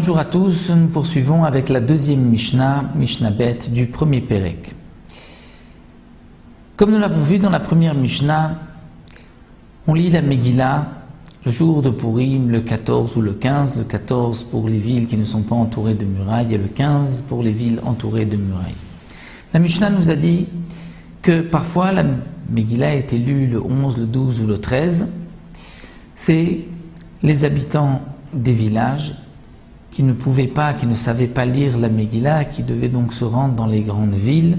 Bonjour à tous, nous poursuivons avec la deuxième Mishnah, Mishnah Bet du premier Pérec. Comme nous l'avons vu dans la première Mishnah, on lit la Megillah le jour de Purim, le 14 ou le 15, le 14 pour les villes qui ne sont pas entourées de murailles et le 15 pour les villes entourées de murailles. La Mishnah nous a dit que parfois la Megillah a été lue le 11, le 12 ou le 13. C'est les habitants des villages qui ne pouvaient pas, qui ne savaient pas lire la Megillah, qui devaient donc se rendre dans les grandes villes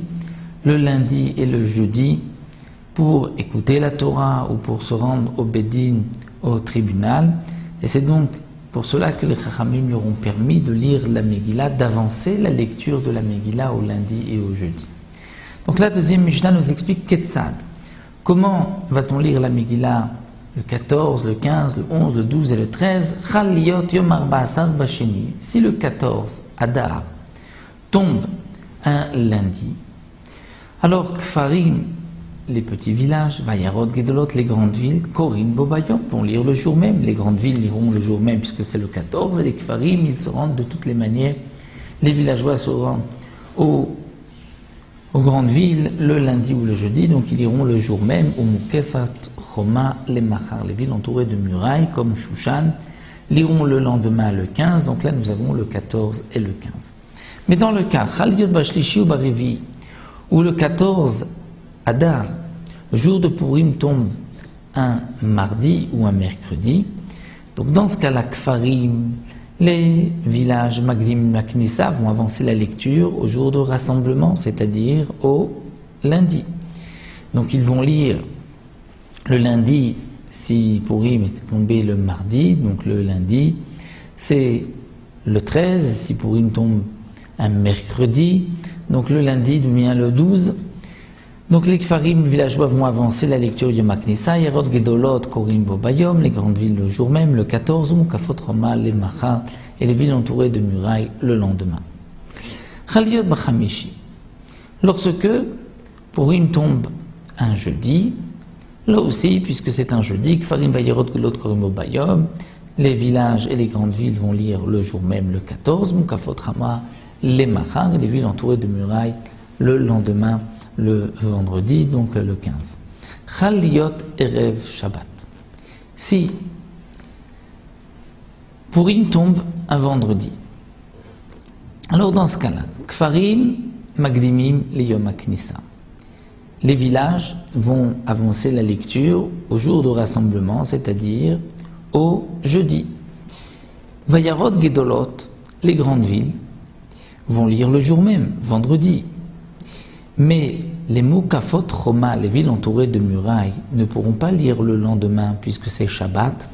le lundi et le jeudi pour écouter la Torah ou pour se rendre au Bédin, au tribunal. Et c'est donc pour cela que les Chachamim leur ont permis de lire la Megillah, d'avancer la lecture de la Megillah au lundi et au jeudi. Donc la deuxième Mishnah nous explique Ketzad. Comment va-t-on lire la Megillah le 14, le 15, le 11, le 12 et le 13, Chaliot Yom Arba Asar Basheni. Si le 14, Adar, tombe un lundi, alors Kfarim, les petits villages, Vayarot Gedolot, les grandes villes, Korin Bobayom, vont lire le jour même. Les grandes villes liront le jour même puisque c'est le 14, et les Kfarim, ils se rendent de toutes les manières. Les villageois se rendent aux grandes villes le lundi ou le jeudi, donc ils iront le jour même au Mukefat Choma les Machar, les villes entourées de murailles comme Shushan, liront le lendemain le 15, donc là nous avons le 14 et le 15. Mais dans le cas Chaliot Bashlishi ou Barevi, où le 14 Adar, le jour de Purim tombe un mardi ou un mercredi, donc dans ce cas-là, Kfarim, les villages Magdim Maknissa vont avancer la lecture au jour de rassemblement, c'est-à-dire au lundi. Donc ils vont lire le lundi, si Purim était tombé le mardi, donc le lundi, c'est le 13, si Purim tombe un mercredi, donc le lundi devient le 12. Donc les Kfarim, les villageois, vont avancer la lecture Yom HaKnissa, Yerot Gedolot, Korim Bobayom, les grandes villes le jour même, le 14, Mukafot Roma, les Macha, et les villes entourées de murailles le lendemain. Chaliot Bachamishi. Lorsque Purim tombe un jeudi, là aussi, puisque c'est un jeudi, Kfarim Vayerot Gedolot, Korim Bobayom, les villages et les grandes villes vont lire le jour même, le 14, Mukafot Rama, les Macha, et les villes entourées de murailles le lendemain, le vendredi, donc le 15. Chaliot Erev Shabbat. Si Purim tombe un vendredi, alors dans ce cas-là, Kfarim Magdimim le Yom HaKnissa. Les villages vont avancer la lecture au jour de rassemblement, c'est-à-dire au jeudi. Vayarot Gedolot, les grandes villes, vont lire le jour même, vendredi. Mais les Mukafot Roma, les villes entourées de murailles, ne pourront pas lire le lendemain puisque c'est Shabbat.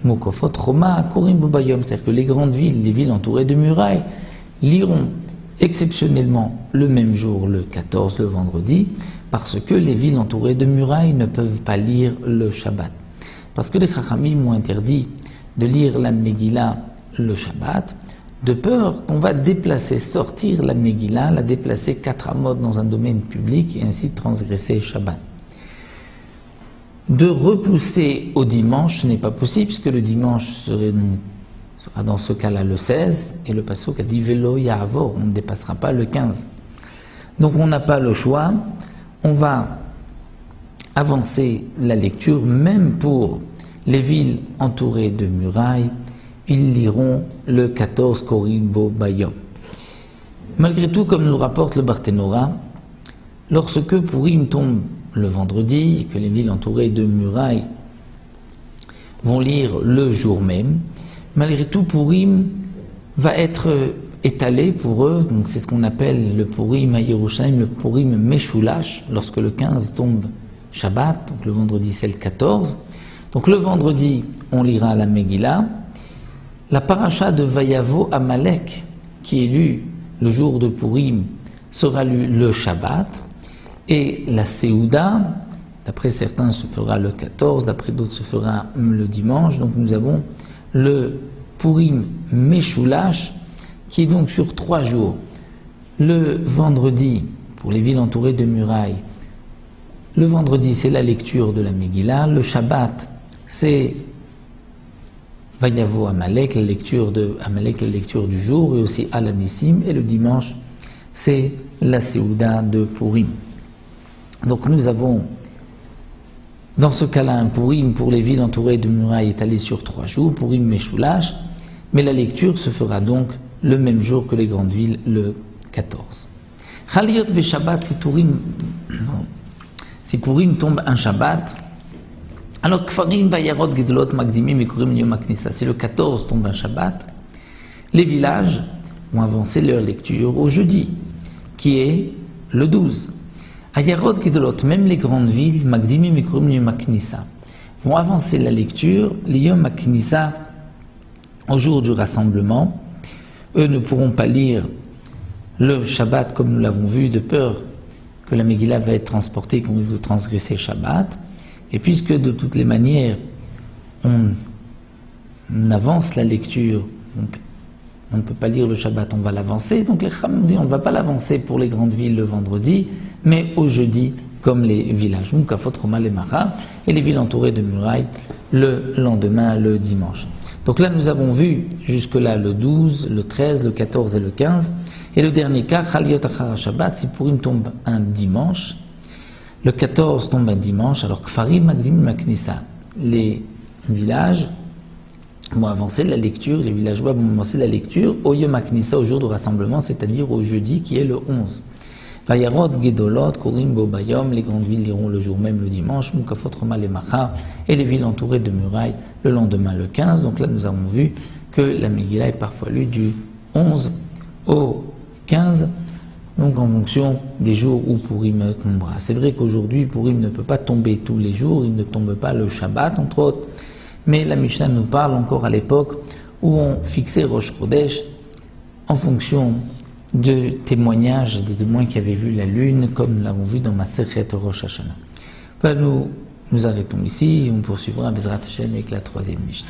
Mukafot Roma, Korim Bobayom, c'est-à-dire que les grandes villes, les villes entourées de murailles, liront exceptionnellement le même jour, le 14, le vendredi, parce que les villes entourées de murailles ne peuvent pas lire le Shabbat. Parce que les Chachamim ont interdit de lire la Megillah le Shabbat, de peur qu'on va déplacer, sortir la Megillah, la déplacer 4 amot dans un domaine public et ainsi transgresser Shabbat. De repousser au dimanche, ce n'est pas possible puisque le dimanche sera dans ce cas-là le 16 et le pasuk a dit Velo Ya'avor, on ne dépassera pas le 15. Donc on n'a pas le choix, on va avancer la lecture même pour les villes entourées de murailles. Ils liront le 14 Korim Bobayom. Malgré tout, comme nous rapporte le Barthénora, lorsque Purim tombe le vendredi et que les villes entourées de murailles vont lire le jour même, malgré tout, Purim va être étalé pour eux, donc c'est ce qu'on appelle le Purim à Yerushalayim, le Purim Meshulash, lorsque le 15 tombe Shabbat, donc le vendredi c'est le 14. Donc le vendredi, on lira la Megillah. La paracha de Vayavo Amalek, qui est lue le jour de Purim, sera lue le Shabbat, et la Seouda, d'après certains se fera le 14, d'après d'autres se fera le dimanche. Donc nous avons le Purim Meshulash, qui est donc sur 3 jours. Le vendredi, pour les villes entourées de murailles, le vendredi c'est la lecture de la Megillah, le Shabbat c'est Vayavo Amalek, la lecture de Amalek, la lecture du jour, et aussi Alanissim, et le dimanche, c'est la Séouda de Purim. Donc nous avons, dans ce cas-là, un Purim pour les villes entourées de murailles étalées sur 3 jours, Purim Meshoulash, mais la lecture se fera donc le même jour que les grandes villes, le 14. Chaliot Beshabbat, si Purim tombe un Shabbat, alors Kfarim Vayarot Gedolot Magdimim et Kurim Yom HaKnissa, si le 14 tombe un Shabbat, les villages vont avancer leur lecture au jeudi, qui est le 12. Ayarot Gedolot, même les grandes villes, Magdimim et Kurim Yom HaKnissa, vont avancer la lecture, les Yom HaKnissa, au jour du rassemblement. Eux ne pourront pas lire le Shabbat comme nous l'avons vu, de peur que la Megillah va être transportée, qu'on risque de transgresser Shabbat. Et puisque de toutes les manières, on avance la lecture, donc on ne peut pas lire le Shabbat, on va l'avancer. Donc les Chachamim disent on ne va pas l'avancer pour les grandes villes le vendredi, mais au jeudi, comme les villages. Et les villes entourées de murailles le lendemain, le dimanche. Donc là, nous avons vu jusque-là le 12, le 13, le 14 et le 15. Et le dernier cas, Chaliot Achar Shabbat, si Purim tombe un dimanche, le 14 tombe un dimanche, alors Kfarim Magdim Maknissa, les villages vont avancer la lecture, les villageois vont avancer la lecture au Yom HaKnissa, au jour de rassemblement, c'est-à-dire au jeudi qui est le 11. Vayarot Gedolot, Korim Bobayom, les grandes villes liront le jour même le dimanche, Mukafot Roma le Macha, et les villes entourées de murailles le lendemain le 15. Donc là nous avons vu que la Megillah est parfois lue du 11 au 15. Donc en fonction des jours où Purim tombera. C'est vrai qu'aujourd'hui Purim ne peut pas tomber tous les jours, il ne tombe pas le Shabbat entre autres, mais la Mishnah nous parle encore à l'époque où on fixait Rosh Chodesh en fonction de témoignages des témoins qui avaient vu la lune, comme nous l'avons vu dans Masechet Rosh Hashanah. Nous arrêtons ici, on poursuivra Bezrat Hashem avec la 3e Mishnah.